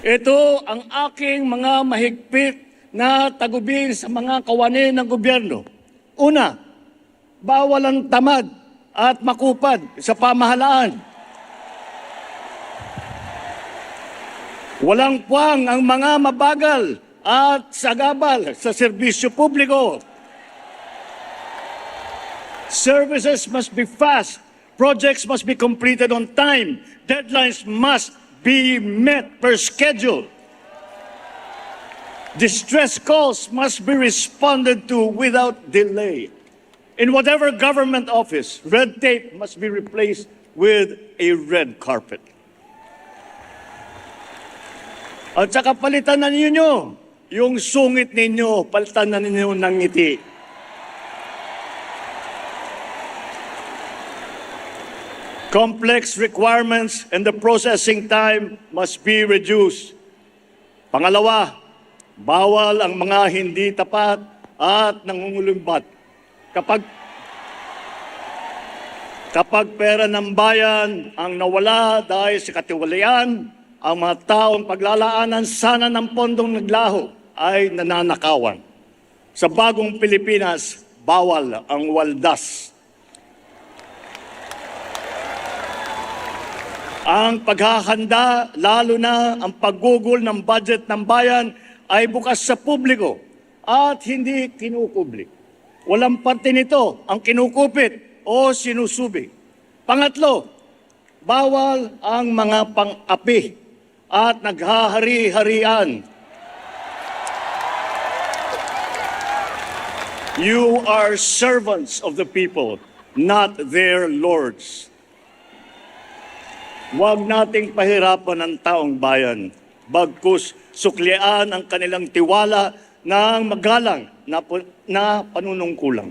Ito ang aking mga mahigpit na tagubin sa mga kawani ng gobyerno. Una, bawal ang tamad at makupad sa pamahalaan. Walang puwang ang mga mabagal at sagabal sa serbisyo publiko. Services must be fast. Projects must be completed on time. Deadlines must be met per schedule. Distress calls must be responded to without delay. In whatever government office, red tape must be replaced with a red carpet. At saka palitan na ninyo yung sungit ninyo, palitan na ninyo ng ngiti. Complex requirements and the processing time must be reduced. Pangalawa, bawal ang mga hindi tapat at nangungulumbat. Kapag pera ng bayan ang nawala dahil sa katiwalian, ang mga taong paglalaanan sana ng pondong naglaho ay nananakawan. Sa bagong Pilipinas, bawal ang waldas. Ang paghahanda, lalo na ang paggugol ng budget ng bayan ay bukas sa publiko at hindi kinukubli. Walang parte nito ang kinukupit o sinusubi. Pangatlo, bawal ang mga pang-api at naghahari-harian. You are servants of the people, not their lords. Huwag nating pahirapan ang taong bayan, bagkus suklian ang kanilang tiwala ng magalang na panunungkulang.